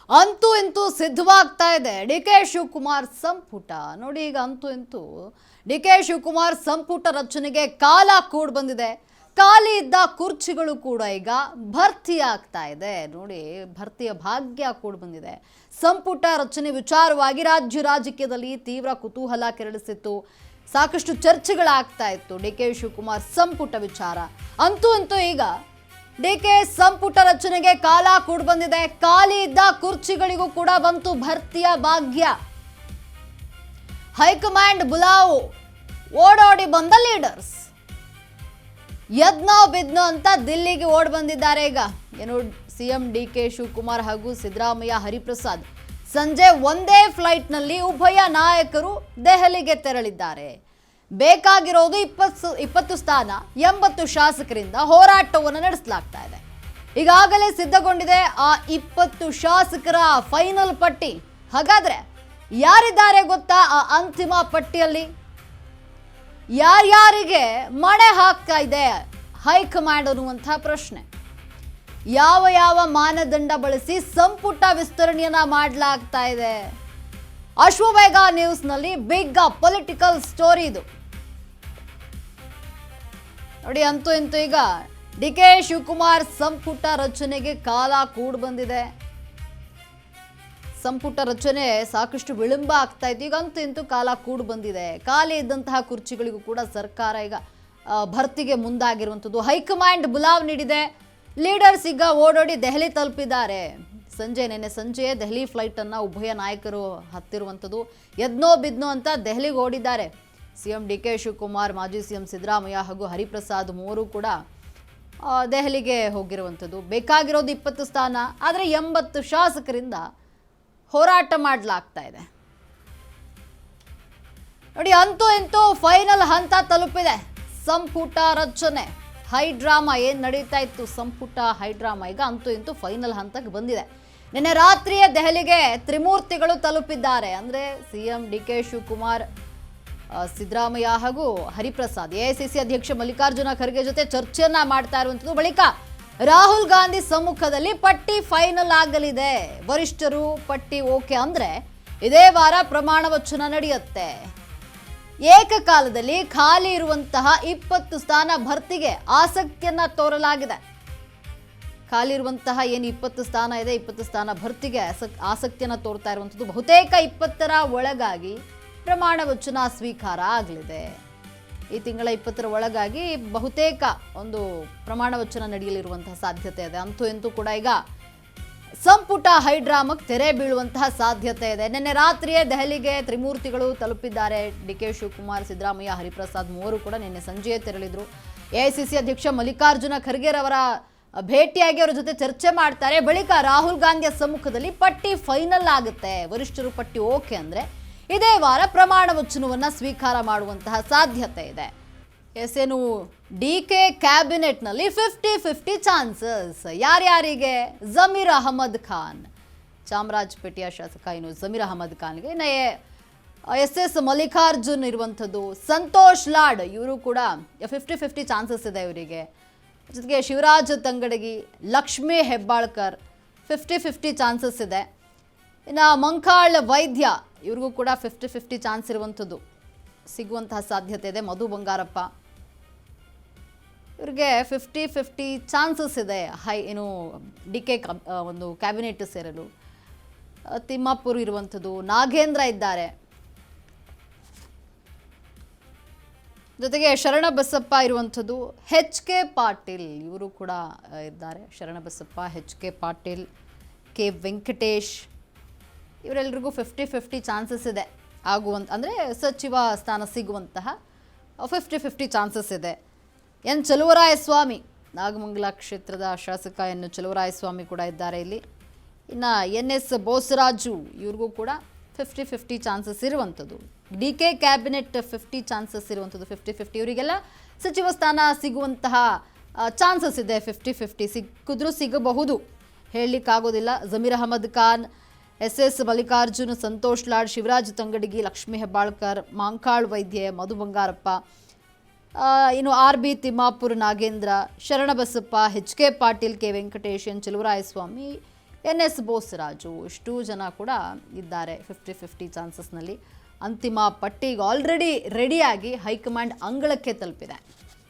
ಅಂತೂ ಇಂತೂ ಸಿದ್ಧವಾಗ್ತಾ ಇದೆ ಡಿ ಕೆ ಶಿವಕುಮಾರ್ ಸಂಪುಟ. ನೋಡಿ, ಈಗ ಅಂತೂ ಇಂತೂ ಡಿ ಕೆ ಶಿವಕುಮಾರ್ ಸಂಪುಟ ರಚನೆಗೆ ಕಾಲ ಕೂಡ್ ಬಂದಿದೆ. ಖಾಲಿ ಇದ್ದ ಕುರ್ಚಿಗಳು ಕೂಡ ಈಗ ಭರ್ತಿ ಆಗ್ತಾ ಇದೆ. ನೋಡಿ, ಭರ್ತಿಯ ಭಾಗ್ಯ ಕೂಡ್ ಬಂದಿದೆ. ಸಂಪುಟ ರಚನೆ ವಿಚಾರವಾಗಿ ರಾಜ್ಯ ರಾಜಕೀಯದಲ್ಲಿ ತೀವ್ರ ಕುತೂಹಲ ಕೆರಳಿಸಿತ್ತು. ಸಾಕಷ್ಟು ಚರ್ಚೆಗಳಾಗ್ತಾ ಇತ್ತು ಡಿ ಕೆ ಶಿವಕುಮಾರ್ ಸಂಪುಟ ವಿಚಾರ. ಅಂತೂ ಇಂತೂ ಈಗ ಡಿಕೆ ಸಂಪುಟ ರಚನೆಗೆ ಕಾಲ ಕೂಡ್ ಬಂದಿದೆ. ಖಾಲಿ ಇದ್ದ ಕುರ್ಚಿಗಳಿಗೂ ಕೂಡ ಬಂತು ಭರ್ತಿಯ ಭಾಗ್ಯ. ಹೈಕಮಾಂಡ್ ಬುಲಾವ್ ಓಡೋಡಿ ಬಂದ ಲೀಡರ್ಸ್ ಯದ್ನೋ ಬಿದ್ನೋ ಅಂತ ದಿಲ್ಲಿಗೆ ಓಡ್ ಬಂದಿದ್ದಾರೆ. ಈಗ ಏನು ಸಿಎಂ ಡಿ ಕೆ ಶಿವಕುಮಾರ್ ಹಾಗೂ ಸಿದ್ದರಾಮಯ್ಯ ಹರಿಪ್ರಸಾದ್ ಸಂಜೆ ಒಂದೇ ಫ್ಲೈಟ್ನಲ್ಲಿ ಉಭಯ ನಾಯಕರು ದೆಹಲಿಗೆ ತೆರಳಿದ್ದಾರೆ. ಬೇಕಾಗಿರೋದು 20 ಸ್ಥಾನ, 80 ಶಾಸಕರಿಂದ ಹೋರಾಟವನ್ನು ನಡೆಸಲಾಗ್ತಾ ಇದೆ. ಈಗಾಗಲೇ ಸಿದ್ಧಗೊಂಡಿದೆ ಆ 20 ಶಾಸಕರ ಫೈನಲ್ ಪಟ್ಟಿ. ಹಾಗಾದ್ರೆ ಯಾರಿದ್ದಾರೆ ಗೊತ್ತಾ ಆ ಅಂತಿಮ ಪಟ್ಟಿಯಲ್ಲಿ? ಯಾರ್ಯಾರಿಗೆ ಮಣೆ ಹಾಕ್ತಾ ಇದೆ ಹೈಕಮಾಂಡ್ ಅನ್ನುವಂತಹ ಪ್ರಶ್ನೆ. ಯಾವ ಯಾವ ಮಾನದಂಡ ಬಳಸಿ ಸಂಪುಟ ವಿಸ್ತರಣೆಯನ್ನ ಮಾಡಲಾಗ್ತಾ ಇದೆ? ಅಶ್ವವೇಗ ನ್ಯೂಸ್ನಲ್ಲಿ ಬಿಗ್ ಪೊಲಿಟಿಕಲ್ ಸ್ಟೋರಿ ಇದು. ನೋಡಿ, ಅಂತೂ ಇಂತೂ ಈಗ ಡಿ ಕೆ ಶಿವಕುಮಾರ್ ಸಂಪುಟ ರಚನೆಗೆ ಕಾಲ ಕೂಡ್ ಬಂದಿದೆ. ಸಂಪುಟ ರಚನೆ ಸಾಕಷ್ಟು ವಿಳಂಬ ಆಗ್ತಾ ಇತ್ತು. ಈಗ ಅಂತೂ ಇಂತೂ ಕಾಲ ಕೂಡ್ ಬಂದಿದೆ. ಖಾಲಿ ಇದ್ದಂತಹ ಕುರ್ಚಿಗಳಿಗೂ ಕೂಡ ಸರ್ಕಾರ ಈಗ ಭರ್ತಿಗೆ ಮುಂದಾಗಿರುವಂಥದ್ದು. ಹೈಕಮಾಂಡ್ ಬುಲಾವ್ ನೀಡಿದೆ. ಲೀಡರ್ಸ್ ಈಗ ಓಡೋಡಿ ದೆಹಲಿ ತಲುಪಿದ್ದಾರೆ. ನಿನ್ನೆ ಸಂಜೆ ದೆಹಲಿ ಫ್ಲೈಟನ್ನು ಉಭಯ ನಾಯಕರು ಹತ್ತಿರುವಂಥದ್ದು. ಯದ್ನೋ ಬಿದ್ನೋ ಅಂತ ದೆಹಲಿಗೆ ಓಡಿದ್ದಾರೆ. ಸಿಎಂ ಡಿ ಕೆ ಶಿವಕುಮಾರ್, ಮಾಜಿ ಸಿಎಂ ಸಿದ್ದರಾಮಯ್ಯ ಹಾಗೂ ಹರಿಪ್ರಸಾದ್ ಮೂವರು ಕೂಡ ದೆಹಲಿಗೆ ಹೋಗಿರುವಂಥದ್ದು. ಬೇಕಾಗಿರೋದು 20 ಸ್ಥಾನ, ಆದರೆ 80 ಶಾಸಕರಿಂದ ಹೋರಾಟ ಮಾಡಲಾಗ್ತಾ ಇದೆ. ನೋಡಿ, ಅಂತೂ ಇಂತೂ ಫೈನಲ್ ಹಂತ ತಲುಪಿದೆ ಸಂಪುಟ ರಚನೆ. ಹೈಡ್ರಾಮಾ ಏನು ನಡೀತಾ ಇತ್ತು, ಸಂಪುಟ ಹೈಡ್ರಾಮಾ ಈಗ ಅಂತೂ ಇಂತೂ ಫೈನಲ್ ಹಂತಕ್ಕೆ ಬಂದಿದೆ. ನಿನ್ನೆ ರಾತ್ರಿಯೇ ದೆಹಲಿಗೆ ತ್ರಿಮೂರ್ತಿಗಳು ತಲುಪಿದ್ದಾರೆ. ಅಂದರೆ CM D K Shivakumar, Siddaramaiah ಹಾಗೂ ಹರಿಪ್ರಸಾದ್ ಎಐಸಿಸಿ ಅಧ್ಯಕ್ಷ ಮಲ್ಲಿಕಾರ್ಜುನ ಖರ್ಗೆ ಜೊತೆ ಚರ್ಚೆಯನ್ನ ಮಾಡ್ತಾ ಇರುವಂಥದ್ದು. ಬಳಿಕ ರಾಹುಲ್ ಗಾಂಧಿ ಸಮ್ಮುಖದಲ್ಲಿ ಪಟ್ಟಿ ಫೈನಲ್ ಆಗಲಿದೆ. ವರಿಷ್ಠರು ಪಟ್ಟಿ ಓಕೆ ಅಂದ್ರೆ ಇದೇ ವಾರ ಪ್ರಮಾಣ ವಚನ ನಡೆಯುತ್ತೆ. ಏಕಕಾಲದಲ್ಲಿ ಖಾಲಿ ಇರುವಂತಹ 20 ಸ್ಥಾನ ಭರ್ತಿಗೆ ಆಸಕ್ತಿಯನ್ನ ತೋರಲಾಗಿದೆ. ಖಾಲಿ ಇರುವಂತಹ ಏನು 20 ಸ್ಥಾನ ಇದೆ, 20 ಸ್ಥಾನ ಭರ್ತಿಗೆ ಆಸಕ್ತಿಯನ್ನ ತೋರ್ತಾ ಇರುವಂಥದ್ದು. ಬಹುತೇಕ 20ರ ಒಳಗಾಗಿ ಪ್ರಮಾಣ ವಚನ ಸ್ವೀಕಾರ ಆಗಲಿದೆ. ಈ ತಿಂಗಳ 20ರ ಒಳಗಾಗಿ ಬಹುತೇಕ ಒಂದು ಪ್ರಮಾಣ ವಚನ ನಡೆಯಲಿರುವಂತಹ ಸಾಧ್ಯತೆ ಇದೆ. ಅಂತೂ ಇಂತೂ ಕೂಡ ಈಗ ಸಂಪುಟ ಹೈಡ್ರಾಮಕ್ಕೆ ತೆರೆ ಬೀಳುವಂತಹ ಸಾಧ್ಯತೆ ಇದೆ. ನಿನ್ನೆ ರಾತ್ರಿಯೇ ದೆಹಲಿಗೆ ತ್ರಿಮೂರ್ತಿಗಳು ತಲುಪಿದ್ದಾರೆ. ಡಿ ಕೆ ಶಿವಕುಮಾರ್, ಸಿದ್ದರಾಮಯ್ಯ, ಹರಿಪ್ರಸಾದ್ ಮೂವರು ಕೂಡ ನಿನ್ನೆ ಸಂಜೆಯೇ ತೆರಳಿದ್ರು. ಎಐಸಿಸಿ ಅಧ್ಯಕ್ಷ ಮಲ್ಲಿಕಾರ್ಜುನ ಖರ್ಗೆರವರ ಭೇಟಿಯಾಗಿ ಅವರ ಜೊತೆ ಚರ್ಚೆ ಮಾಡ್ತಾರೆ. ಬಳಿಕ ರಾಹುಲ್ ಗಾಂಧಿಯ ಸಮ್ಮುಖದಲ್ಲಿ ಪಟ್ಟಿ ಫೈನಲ್ ಆಗುತ್ತೆ. ವರಿಷ್ಠರು ಪಟ್ಟಿ ಓಕೆ ಅಂದ್ರೆ ಇದೇ ವಾರ ಪ್ರಮಾಣ ವಚನವನ್ನ ಸ್ವೀಕಾರ ಮಾಡುವಂತಹ ಸಾಧ್ಯತೆ ಇದೆ. ಏನು ಡಿ ಕೆ ಕ್ಯಾಬಿನೆಟ್ನಲ್ಲಿ 50-50 ಚಾನ್ಸಸ್. ಯಾರ್ಯಾರಿಗೆ? ಜಮೀರ್ ಅಹಮದ್ ಖಾನ್, ಚಾಮರಾಜಪೇಟೆಯ ಶಾಸಕ. ಇನ್ನು ಜಮೀರ್ ಅಹಮದ್ ಖಾನ್ಗೆ ಎಸ್ ಮಲ್ಲಿಕಾರ್ಜುನ್ ಇರುವಂಥದ್ದು. ಸಂತೋಷ್ ಲಾಡ್ ಇವರು ಕೂಡ 50-50 ಚಾನ್ಸಸ್ ಇದೆ ಇವರಿಗೆ. ಜೊತೆಗೆ ಶಿವರಾಜ್ ತಂಗಡಗಿ, ಲಕ್ಷ್ಮೀ ಹೆಬ್ಬಾಳ್ಕರ್ 50-50 ಚಾನ್ಸಸ್ ಇದೆ. ಇನ್ನು ಮಂಕಾಳ್ ವೈದ್ಯ ಇವ್ರಿಗೂ ಕೂಡ 50-50 ಚಾನ್ಸ್ ಇರುವಂಥದ್ದು, ಸಿಗುವಂತಹ ಸಾಧ್ಯತೆ ಇದೆ. ಮಧು ಬಂಗಾರಪ್ಪ ಇವ್ರಿಗೆ 50-50 ಚಾನ್ಸಸ್ ಇದೆ ಡಿ ಕೆ ಒಂದು ಕ್ಯಾಬಿನೆಟ್ ಸೇರಲು. ತಿಮ್ಮಾಪುರ್ ಇರುವಂಥದ್ದು, ನಾಗೇಂದ್ರ ಇದ್ದಾರೆ. ಜೊತೆಗೆ ಶರಣಬಸಪ್ಪ ಇರುವಂಥದ್ದು, HK ಪಾಟೀಲ್ ಇವರು ಕೂಡ ಇದ್ದಾರೆ. ಶರಣಬಸಪ್ಪ, HK ಪಾಟೀಲ್, ಕೆ ವೆಂಕಟೇಶ್ ಇವರೆಲ್ಲರಿಗೂ 50-50 ಚಾನ್ಸಸ್ ಇದೆ ಅಂದರೆ ಸಚಿವ ಸ್ಥಾನ ಸಿಗುವಂತಹ 50-50 ಚಾನ್ಸಸ್ ಇದೆ. ಎನ್ ಚಲುವರಾಯಸ್ವಾಮಿ, ನಾಗಮಂಗಲ ಕ್ಷೇತ್ರದ ಶಾಸಕ ಎನ್ ಚಲುವರಾಯಸ್ವಾಮಿ ಕೂಡ ಇದ್ದಾರೆ ಇಲ್ಲಿ. ಇನ್ನು NS ಬೋಸರಾಜು ಇವ್ರಿಗೂ ಕೂಡ 50-50 ಚಾನ್ಸಸ್ ಇರುವಂಥದ್ದು. ಡಿ ಕೆ ಕ್ಯಾಬಿನೆಟ್ 50 ಚಾನ್ಸಸ್ ಇರುವಂಥದ್ದು. 50-50 ಇವರಿಗೆಲ್ಲ ಸಚಿವ ಸ್ಥಾನ ಸಿಗುವಂತಹ ಚಾನ್ಸಸ್ ಇದೆ. 50-50 ಸಿಕ್ಕಿದ್ರೂ ಸಿಗಬಹುದು, ಹೇಳಲಿಕ್ಕಾಗೋದಿಲ್ಲ. ಜಮೀರ್ ಅಹಮದ್ ಖಾನ್, SS ಮಲ್ಲಿಕಾರ್ಜುನ್, ಸಂತೋಷ್ ಲಾಡ್, ಶಿವರಾಜ್ ತಂಗಡಗಿ, ಲಕ್ಷ್ಮೀ ಹೆಬ್ಬಾಳ್ಕರ್, ಮಾಂಕಾಳ್ ವೈದ್ಯ, ಮಧು ಬಂಗಾರಪ್ಪ, ಇನ್ನು RB Timmapur, Nagendra, Sharanabasappa, HK Patil, K Venkatesh, N Chaluvarayaswamy NS Bosaraju, ಇಷ್ಟೂ ಜನ ಕೂಡ ಇದ್ದಾರೆ 50-50 ಚಾನ್ಸಸ್ನಲ್ಲಿ. ಅಂತಿಮ ಪಟ್ಟಿಗೆ ಆಲ್ರೆಡಿ ರೆಡಿಯಾಗಿ ಹೈಕಮಾಂಡ್ ಅಂಗಳಕ್ಕೆ ತಲುಪಿದೆ.